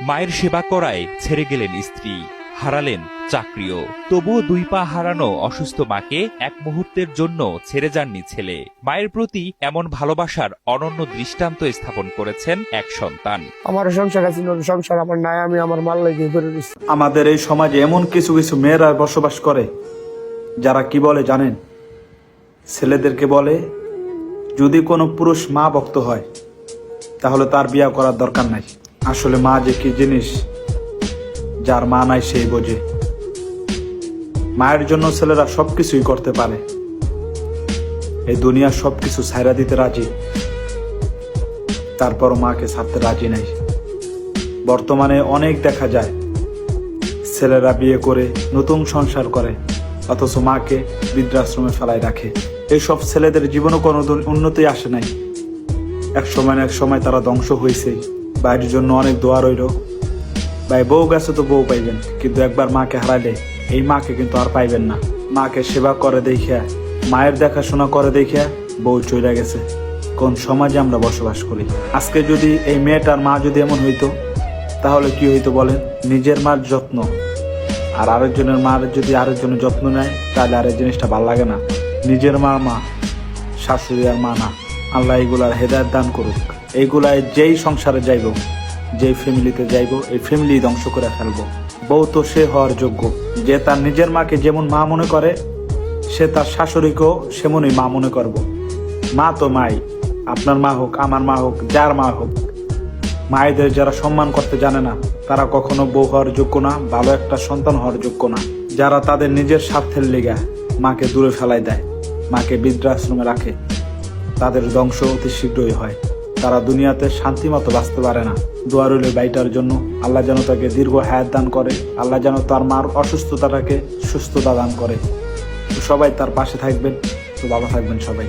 মায়ের সেবা করায় ছেড়ে গেলেন স্ত্রী, হারালেন চাকরিও। তবুও দুই পা হারানো অসুস্থ মাকে এক মুহূর্তের জন্য ছেড়ে যাননি ছেলে। মায়ের প্রতি এমন ভালোবাসার অনন্য দৃষ্টান্ত স্থাপন করেছেন এক সন্তান। আমার সংসার আছে, সংসার আমার নাই, আমি আমার মাল লাগিয়ে করে দিচ্ছি। আমাদের এই সমাজে এমন কিছু কিছু মেয়েরা বসবাস করে যারা কি বলে জানেন? ছেলেদেরকে বলে যদি কোনো পুরুষ মা ভক্ত হয় তাহলে তার বিয়ে করার দরকার নাই। আসলে মা যে কি জিনিস যার মা নাই সেই বোঝে। মায়ের জন্য ছেলেরা সবকিছুই করতে পারে, এই দুনিয়ার সবকিছু ছাইরা দিতে রাজি, তারপর মাকে ছাড়তে রাজি নাই। বর্তমানে অনেক দেখা যায় ছেলেরা বিয়ে করে নতুন সংসার করে অথচ মাকে বৃদ্ধাশ্রমে ফেলায় রাখে। এইসব ছেলেদের জীবনে কোনো উন্নতি আসে নাই। এক সময় না এক সময় তারা ধ্বংস হয়েছে। বাইরের জন্য অনেক দোয়া রইল, ভাই বউ গেছে তো বউ পাইবেন, কিন্তু একবার মাকে হারাইলে এই মাকে কিন্তু আর পাইবেন না। মাকে সেবা করে দেখিয়া, মায়ের দেখাশোনা করে দেখিয়া বউ চলে গেছে। কোন সমাজে আমরা বসবাস করি? আজকে যদি এই মেয়েটার মা যদি এমন হইতো তাহলে কি হইতো বলেন? নিজের মার যত্ন আর আরেকজনের মার যদি আরেকজনের যত্ন নেয় তাহলে আর এই জিনিসটা ভালো লাগে না। নিজের মা মা, শাশুড়ি আর মা না। আল্লাহ এইগুলার হেদায়েত দান করুক। এইগুলায় যেই সংসারে যাইব, যেই ফ্যামিলিতে যাইব, এই ফ্যামিলি ধ্বংস করে ফেলবো। বউ তো সে হওয়ার যোগ্য যে তার নিজের মাকে যেমন মা মনে করে সে তার শাশুড়িকেও সেমনই মা মনে করব। মা তো মাই, আপনার মা হোক, আমার মা হোক, যার মা হোক। মায়েদের যারা সম্মান করতে জানে না তারা কখনো বউ হওয়ার যোগ্য না, ভালো একটা সন্তান হওয়ার যোগ্য না। যারা তাদের নিজের স্বার্থের লেগা মাকে দূরে ফেলাই দেয়, মাকে বৃদ্ধাশ্রমে রাখে, তাদের ধ্বংস অতি শীঘ্রই হয়। তারা দুনিয়াতে শান্তি মতো বাঁচতে পারে না। দোয়া রইল বাইটার জন্য, আল্লাহ যেন তাকে দীর্ঘ হায়াত দান করে, আল্লাহ যেন তার মার অসুস্থতাটাকে সুস্থতা দান করে। সবাই তার পাশে থাকবেন, তো ভালো থাকবেন সবাই।